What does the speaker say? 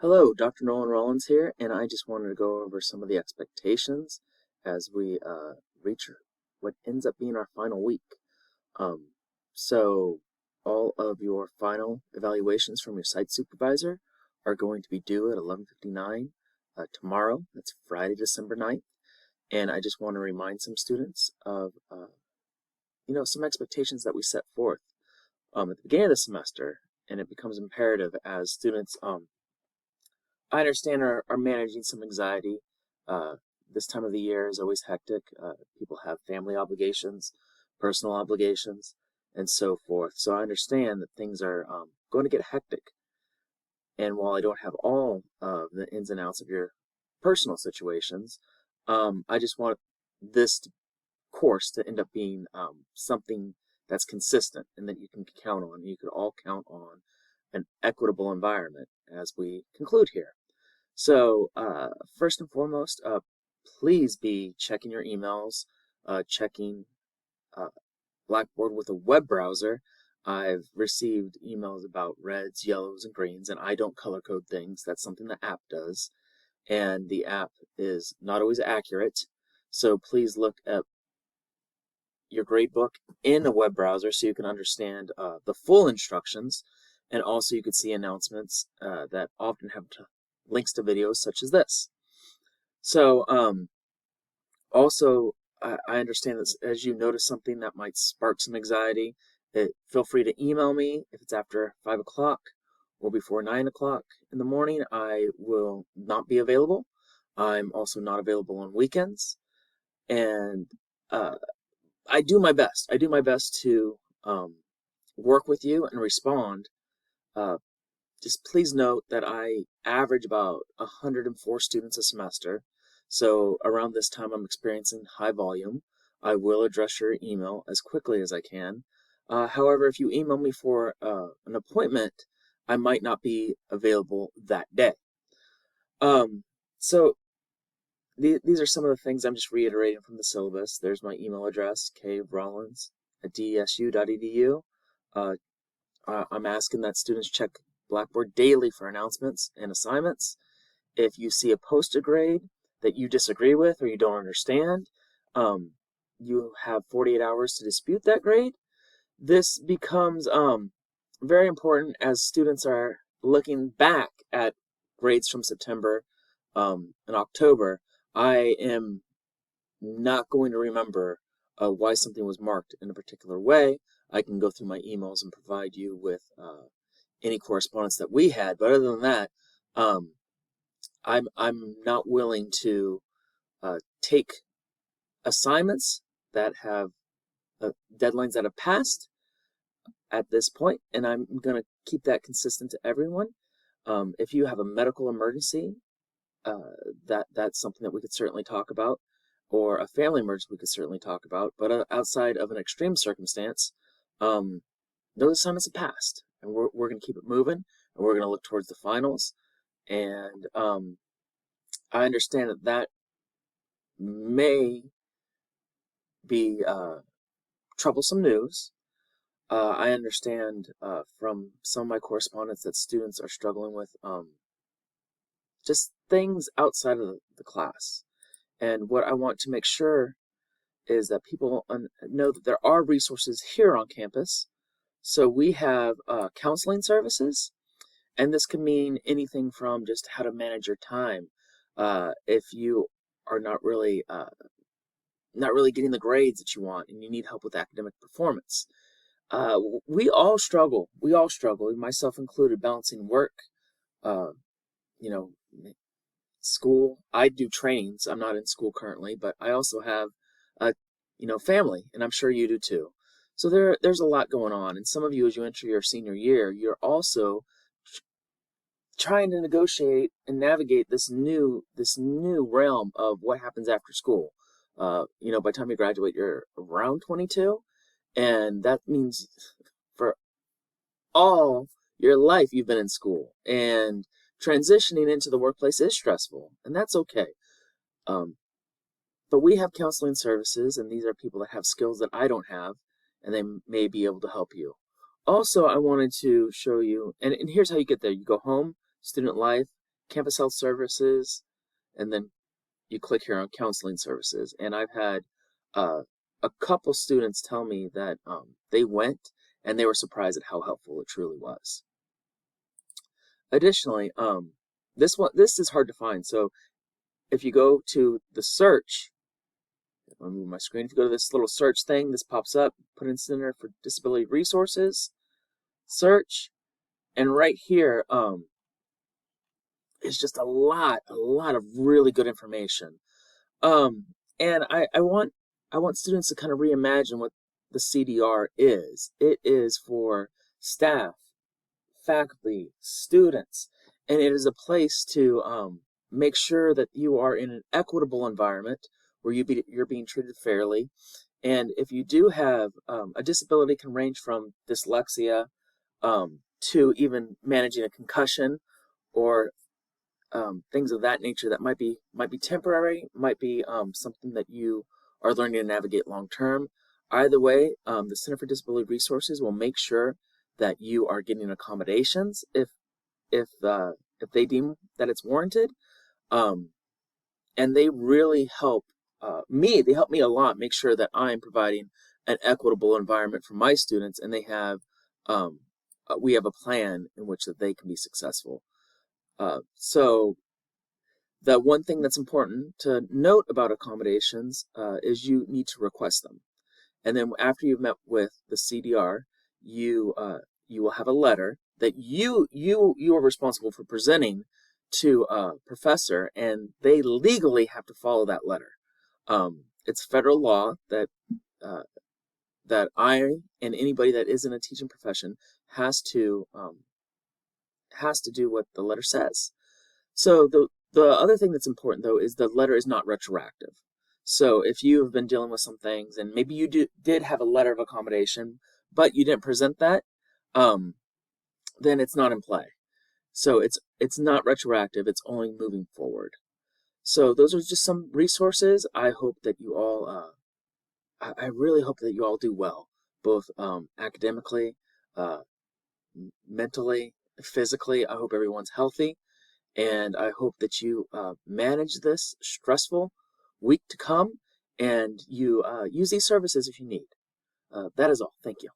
Hello, Dr. Nolan Rollins here, and I just wanted to go over some of the expectations as we reach what ends up being our final week. Um, so, all of your final evaluations from your site supervisor are going to be due at 11:59 tomorrow. That's Friday, December 9th. And I just want to remind some students of some expectations that we set forth at the beginning of the semester, and it becomes imperative as students I understand are managing some anxiety. Uh, this time of the year is always hectic. People have family obligations, personal obligations, and so forth. So I understand that things are going to get hectic. And while I don't have all of the ins and outs of your personal situations, I just want this course to end up being something that's consistent and that you can count on. You could all count on an equitable environment as we conclude here. So, first and foremost, please be checking your emails, checking uh, Blackboard with a web browser. I've received emails about reds, yellows, and greens, and I don't color code things. That's something the app does, and the app is not always accurate. So please look at your gradebook in a web browser so you can understand the full instructions, and also you can see announcements that often have links to videos such as this. So also, I understand that as you notice something that might spark some anxiety, feel free to email me if it's after 5 o'clock or before 9 o'clock in the morning. I will not be available. I'm also not available on weekends. And uh, I do my best. I do my best to work with you and respond. Uh, just please note that I average about 104 students a semester. So around this time I'm experiencing high volume. I will address your email as quickly as I can. However, if you email me for an appointment, I might not be available that day. Um, so these are some of the things I'm just reiterating from the syllabus. There's my email address, krollins@desu.edu. I'm asking that students check Blackboard daily for announcements and assignments. If you see a posted grade that you disagree with or you don't understand, you have 48 hours to dispute that grade. This becomes very important as students are looking back at grades from September and October. I am not going to remember why something was marked in a particular way. I can go through my emails and provide you with any correspondence that we had, but other than that, um, I'm not willing to take assignments that have deadlines that have passed at this point, and I'm going to keep that consistent to everyone. If you have a medical emergency, that's something that we could certainly talk about, or a family emergency we could certainly talk about. But outside of an extreme circumstance, those assignments have passed, and we're going to keep it moving, and we're going to look towards the finals. And I understand that may be troublesome news. I understand from some of my correspondence that students are struggling with just things outside of the class. And what I want to make sure is that people know that there are resources here on campus. So we have counseling services, and this can mean anything from just how to manage your time. If you are not really getting the grades that you want and you need help with academic performance. We all struggle. We all struggle, myself included, balancing work, uh, you know, school. I do trainings. I'm not in school currently, but I also have, uh, family, and I'm sure you do too. So there's a lot going on, and some of you, as you enter your senior year, you're also trying to negotiate and navigate this new realm of what happens after school. By the time you graduate, you're around 22, and that means for all your life you've been in school, and transitioning into the workplace is stressful, and that's okay. Um, but we have counseling services, and these are people that have skills that I don't have, and they may be able to help you. Also, I wanted to show you, and here's how you get there. You go home, student life, campus health services, and then you click here on counseling services. And I've had a couple students tell me that they went and they were surprised at how helpful it truly was. Additionally, this is hard to find. So if you go to the search, I'll move my screen. If you go to this little search thing, this pops up. Put in Center for Disability Resources, search, and right here is just a lot of really good information. And I want students to kind of reimagine what the CDR is. It is for staff, faculty, students, and it is a place to make sure that you are in an equitable environment where you're being treated fairly. And if you do have a disability, can range from dyslexia to even managing a concussion or things of that nature that might be temporary, might be something that you are learning to navigate long term. Either way, the Center for Disability Resources will make sure that you are getting accommodations if they deem that it's warranted, and they really help me. They help me a lot make sure that I'm providing an equitable environment for my students, and they have we have a plan in which that they can be successful. So the one thing that's important to note about accommodations is you need to request them. And then after you've met with the CDR, you will have a letter that you are responsible for presenting to a professor, and they legally have to follow that letter. It's federal law that that I and anybody that is in a teaching profession has to do what the letter says. So the other thing that's important, though, is the letter is not retroactive. So if you have been dealing with some things and maybe you did have a letter of accommodation, but you didn't present that, then it's not in play. So it's not retroactive. It's only moving forward. So those are just some resources. I hope that you all, I really hope that you all do well, both academically, mentally, physically. I hope everyone's healthy. And I hope that you manage this stressful week to come, and you use these services if you need. That is all. Thank you.